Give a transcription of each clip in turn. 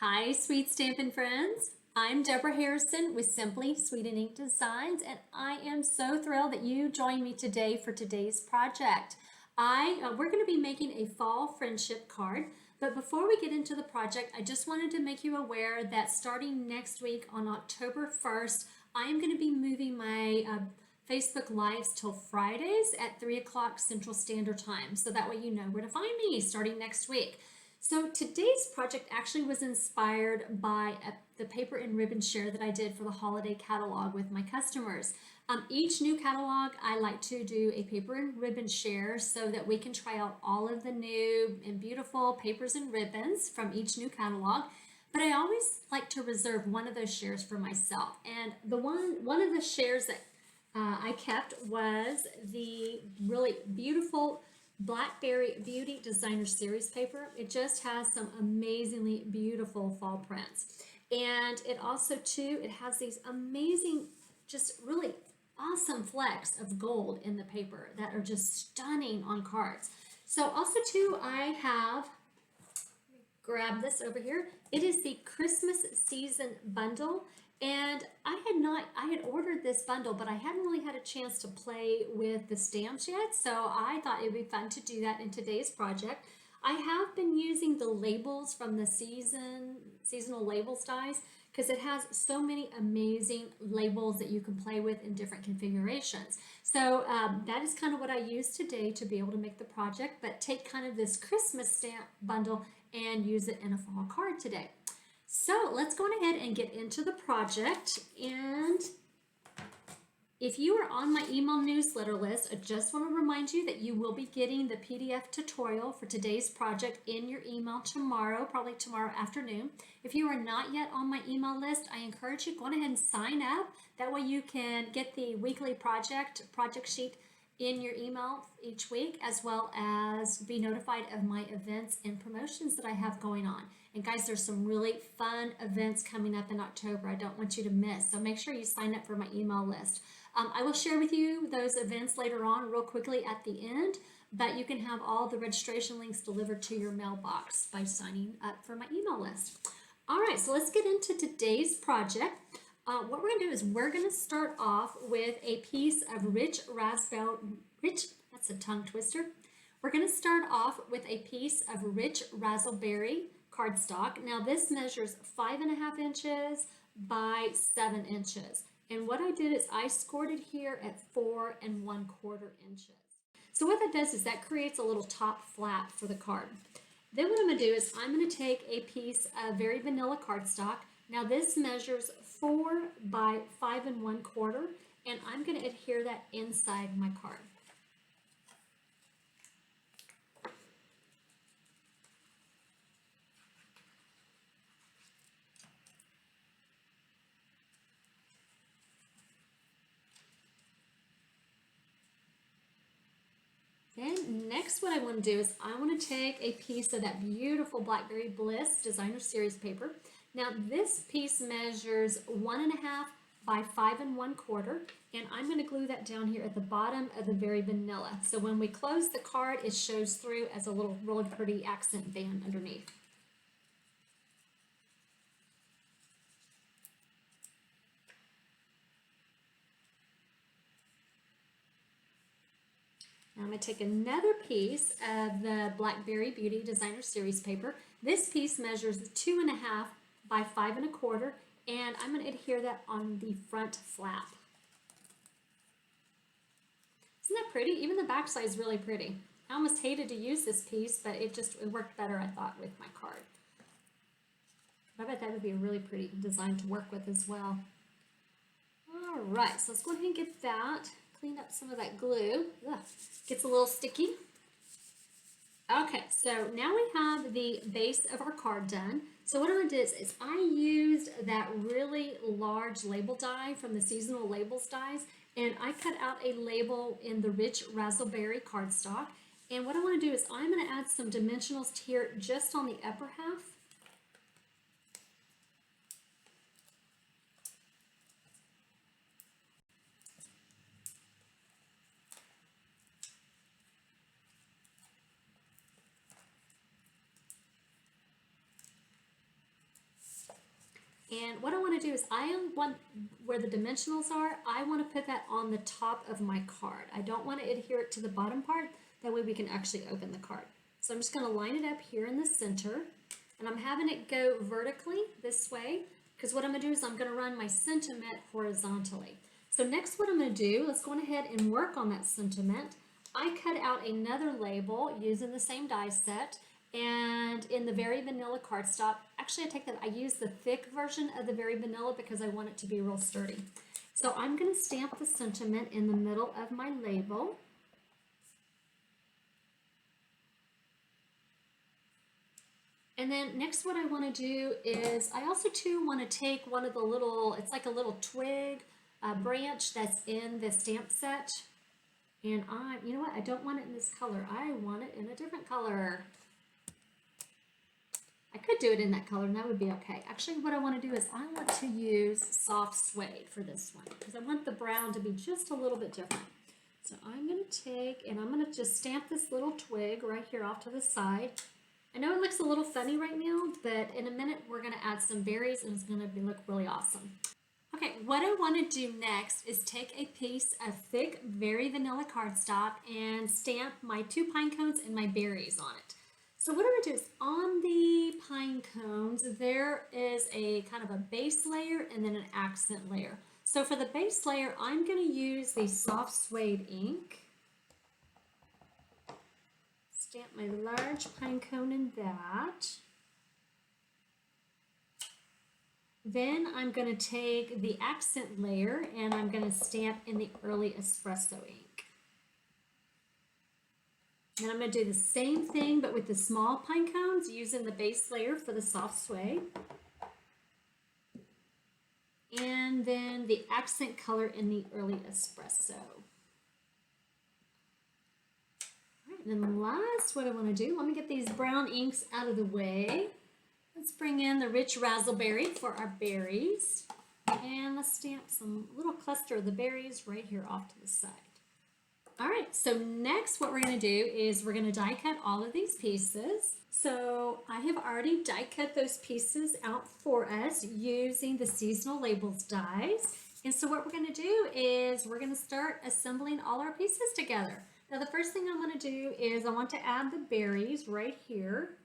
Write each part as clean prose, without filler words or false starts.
Hi, Sweet Stampin' friends. I'm Deborah Harrison with Simply Sweet and Ink Designs, and I am so thrilled that you joined me today for today's project. We're going to be making a fall friendship card, but before we get into the project, I just wanted to make you aware that starting next week on October 1st, I am going to be moving my Facebook Lives till Fridays at 3 o'clock Central Standard Time, so that way you know where to find me starting next week. So today's project actually was inspired by the paper and ribbon share that I did for the holiday catalog with my customers. Each new catalog, I like to do a paper and ribbon share so that we can try out all of the new and beautiful papers and ribbons from each new catalog. But I always like to reserve one of those shares for myself. And one of the shares that I kept was the really beautiful Blackberry Beauty Designer Series paper. It just has some amazingly beautiful fall prints. And it also too, it has these amazing, just really awesome flecks of gold in the paper that are just stunning on cards. So also too, I have grab this over here. It is the Christmas season bundle, and I had ordered this bundle, but I hadn't really had a chance to play with the stamps yet, so I thought it would be fun to do that in today's project. I have been using the labels from the seasonal labels dies because it has so many amazing labels that you can play with in different configurations. So that is kind of what I used today to be able to make the project, but take kind of this Christmas stamp bundle and use it in a fall card today. So let's go ahead and get into the project. And if you are on my email newsletter list, I just want to remind you that you will be getting the PDF tutorial for today's project in your email tomorrow, probably tomorrow afternoon. If you are not yet on my email list, I encourage you to go ahead and sign up. That way you can get the weekly project sheet in your email each week, as well as be notified of my events and promotions that I have going on. And guys, there's some really fun events coming up in October I don't want you to miss, so make sure you sign up for my email list. I will share with you those events later on real quickly at the end, but you can have all the registration links delivered to your mailbox by signing up for my email list. All right, so let's get into today's project. What we're going to do is we're going to start off with a piece of that's a tongue twister. We're going to start off with a piece of rich raspberry cardstock. Now this measures 5.5 inches by 7 inches. And what I did is I scored it here at 4 1/4 inches. So what that does is that creates a little top flap for the card. Then what I'm going to do is I'm going to take a piece of very vanilla cardstock. Now this measures 4 by 5 1/4, and I'm going to adhere that inside my card. Then next what I want to do is I want to take a piece of that beautiful Blackberry Bliss Designer Series paper. Now this piece measures 1.5 by 5 1/4, and I'm going to glue that down here at the bottom of the very vanilla. So when we close the card, it shows through as a little really pretty accent band underneath. Now I'm going to take another piece of the Blackberry Beauty Designer Series paper. This piece measures 2.5 by 5 1/4, and I'm going to adhere that on the front flap. Isn't that pretty? Even the back side is really pretty. I almost hated to use this piece, but it worked better, I thought, with my card. I bet that would be a really pretty design to work with as well. All right, so let's go ahead and get that. Clean up some of that glue. Ugh, gets a little sticky. Okay, so now we have the base of our card done. So what I'm going to do is I used that really large label die from the seasonal labels dies, and I cut out a label in the rich raspberry cardstock. And what I want to do is I'm going to add some dimensionals here just on the upper half. And what I want to do is I want where the dimensionals are, I want to put that on the top of my card. I don't want to adhere it to the bottom part. That way we can actually open the card. So I'm just going to line it up here in the center, and I'm having it go vertically this way, because what I'm going to do is I'm going to run my sentiment horizontally. So next what I'm going to do, let's go ahead and work on that sentiment. I cut out another label using the same die set, and in the Very Vanilla cardstock, actually I use the thick version of the Very Vanilla because I want it to be real sturdy. So I'm going to stamp the sentiment in the middle of my label. And then next what I want to do is I also too want to take one of the little, it's like a little twig branch that's in the stamp set. And you know what, I don't want it in this color. I want it in a different color. I could do it in that color and that would be okay. Actually, what I want to do is I want to use soft suede for this one because I want the brown to be just a little bit different. So I'm going to take and I'm going to just stamp this little twig right here off to the side. I know it looks a little funny right now, but in a minute we're going to add some berries and it's going to look really awesome. Okay, what I want to do next is take a piece of thick, Very Vanilla cardstock and stamp my 2 pine cones and my berries on it. So what I'm going to do is on the pine cones, there is a kind of a base layer and then an accent layer. So for the base layer, I'm going to use the soft suede ink. Stamp my large pine cone in that. Then I'm going to take the accent layer and I'm going to stamp in the early espresso ink. Then I'm going to do the same thing but with the small pine cones using the base layer for the soft suede. And then the accent color in the early espresso. And then last, what I want to do, let me get these brown inks out of the way. Let's bring in the rich raspberry for our berries. And let's stamp some little cluster of the berries right here off to the side. All right, so next what we're going to do is we're going to die cut all of these pieces. So I have already die cut those pieces out for us using the seasonal labels dies. And so what we're going to do is we're going to start assembling all our pieces together. Now the first thing I want to do is I want to add the berries right here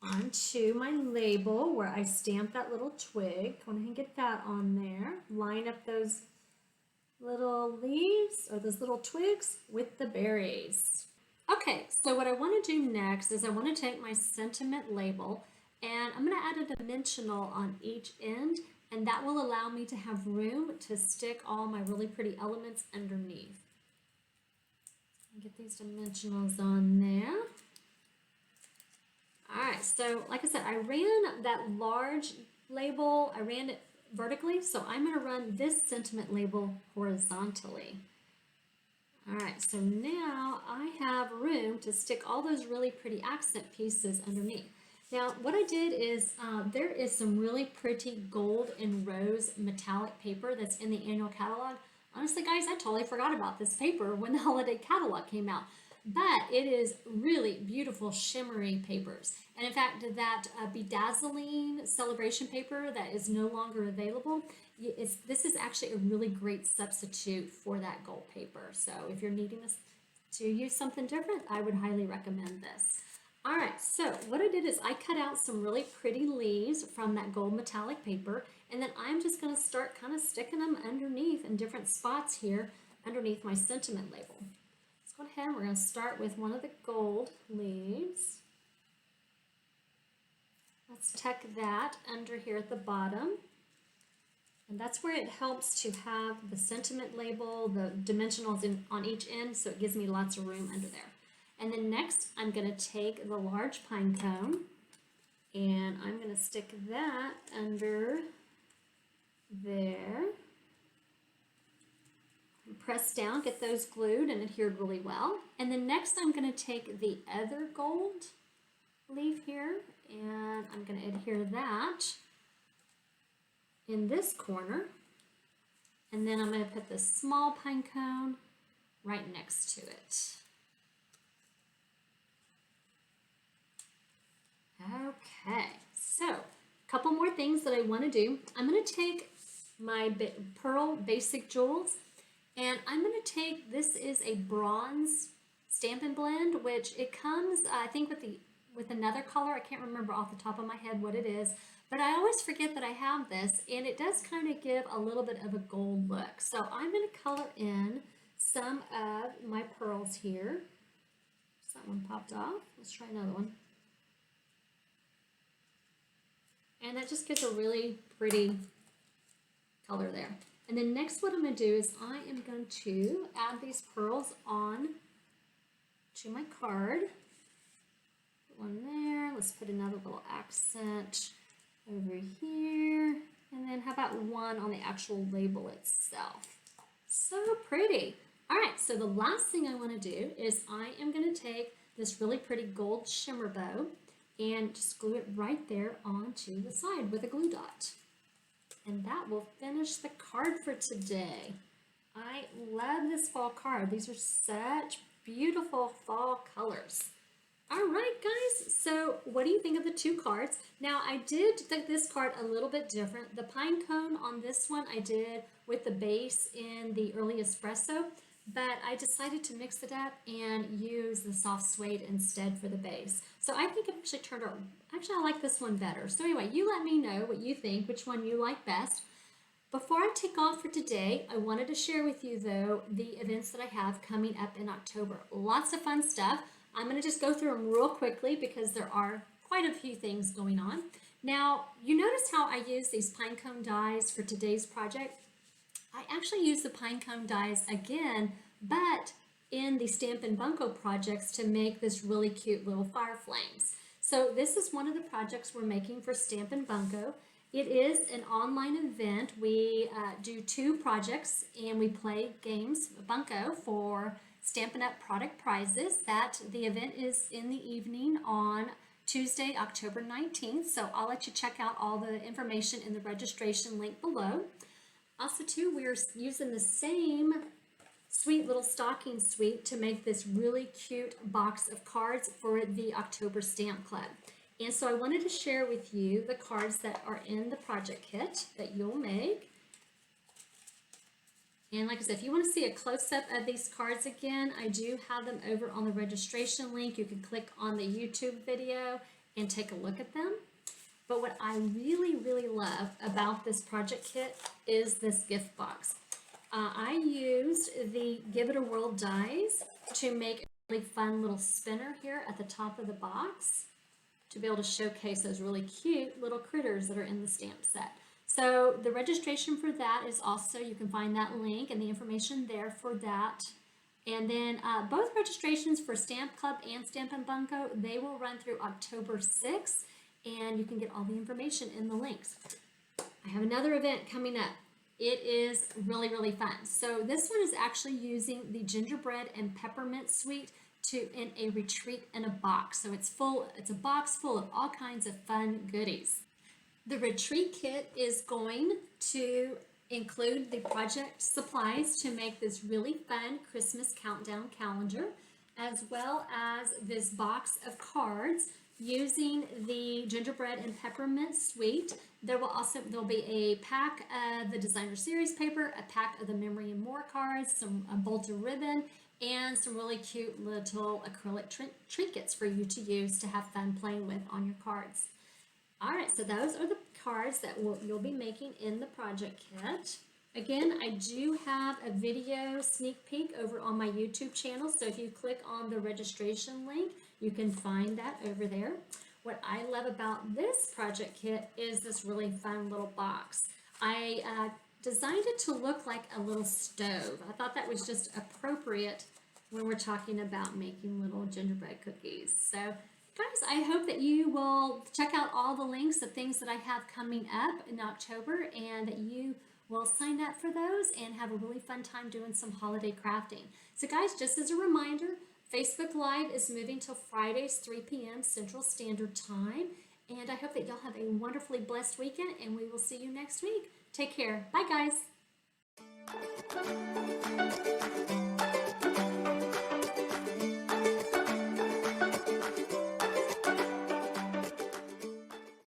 onto my label where I stamped that little twig. Go ahead and get that on there. Line up those little leaves or those little twigs with the berries. Okay, so what I want to do next is I want to take my sentiment label and I'm going to add a dimensional on each end, and that will allow me to have room to stick all my really pretty elements underneath. Get these dimensionals on there. All right, so like I said, I ran that large label, I ran it vertically, so I'm going to run this sentiment label horizontally. All right, so now I have room to stick all those really pretty accent pieces underneath. Now, what I did is there is some really pretty gold and rose metallic paper that's in the annual catalog. Honestly, guys, I totally forgot about this paper when the holiday catalog came out. But it is really beautiful shimmery papers. And in fact, that bedazzling celebration paper that is no longer available, this is actually a really great substitute for that gold paper. So if you're needing to use something different, I would highly recommend this. All right, so what I did is I cut out some really pretty leaves from that gold metallic paper, and then I'm just going to start kind of sticking them underneath in different spots here underneath my sentiment label. Let's go ahead, we're going to start with one of the gold leaves. Let's tuck that under here at the bottom. And that's where it helps to have the sentiment label, the dimensionals on each end, so it gives me lots of room under there. And then next, I'm going to take the large pine cone and I'm going to stick that under there. Press down, get those glued and adhered really well. And then next, I'm going to take the other gold leaf here and I'm going to adhere that in this corner. And then I'm going to put the small pine cone right next to it. Okay, so a couple more things that I want to do. I'm going to take my Pearl Basic Jewels, and I'm going to take, this is a bronze Stampin' Blend, which it comes, I think with another color. I can't remember off the top of my head what it is, but I always forget that I have this, and it does kind of give a little bit of a gold look. So I'm going to color in some of my pearls here. That one popped off. Let's try another one. And that just gives a really pretty color there. And then next what I'm going to do is I am going to add these pearls on to my card. Put one there. Let's put another little accent over here. And then how about one on the actual label itself? So pretty. All right, so the last thing I want to do is I am going to take this really pretty gold shimmer bow and just glue it right there onto the side with a glue dot. And that will finish the card for today. I love this fall card. These are such beautiful fall colors. All right, guys, so what do you think of the two cards? Now, I did think this card a little bit different. The pine cone on this one I did with the base in the early espresso, but I decided to mix it up and use the soft suede instead for the base. So I think it actually turned out, actually I like this one better. So anyway, you let me know what you think, which one you like best. Before I take off for today, I wanted to share with you though the events that I have coming up in October. Lots of fun stuff. I'm going to just go through them real quickly because there are quite a few things going on. Now, you notice how I use these pine cone dies for today's project? I actually use the pine cone dies again, but in the Stampin' Bunko projects to make this really cute little fire flames. So this is one of the projects we're making for Stampin' Bunko. It is an online event. We do two projects and we play games, Bunko, for Stampin' Up! Product prizes. The event is in the evening on Tuesday, October 19th. So I'll let you check out all the information in the registration link below. Also too, we're using the same sweet little stocking suite to make this really cute box of cards for the October Stamp Club. And so I wanted to share with you the cards that are in the project kit that you'll make. And like I said, if you want to see a close-up of these cards again, I do have them over on the registration link. You can click on the YouTube video and take a look at them. But what I really, really love about this project kit is this gift box. I used the Give It a Whirl dies to make a really fun little spinner here at the top of the box to be able to showcase those really cute little critters that are in the stamp set. So the registration for that is also, you can find that link and the information there for that. And then both registrations for Stamp Club and Stampin' Bunko, they will run through October 6th, and you can get all the information in the links. I have another event coming up. It is really, really fun. So this one is actually using the gingerbread and peppermint suite in a retreat in a box. So it's a box full of all kinds of fun goodies. The retreat kit is going to include the project supplies to make this really fun Christmas countdown calendar, as well as this box of cards using the gingerbread and peppermint suite. There'll be a pack of the designer series paper, a pack of the memory and more cards, a bolt of ribbon, and some really cute little acrylic trinkets for you to use to have fun playing with on your cards. All right, so those are the cards that you'll be making in the project kit. Again, I do have a video sneak peek over on my YouTube channel, so if you click on the registration link, you can find that over there. What I love about this project kit is this really fun little box. I designed it to look like a little stove. I thought that was just appropriate when we're talking about making little gingerbread cookies. So guys, I hope that you will check out all the links of things that I have coming up in October and that you will sign up for those and have a really fun time doing some holiday crafting. So guys, just as a reminder, Facebook Live is moving till Fridays, 3 p.m. Central Standard Time. And I hope that y'all have a wonderfully blessed weekend, and we will see you next week. Take care. Bye, guys.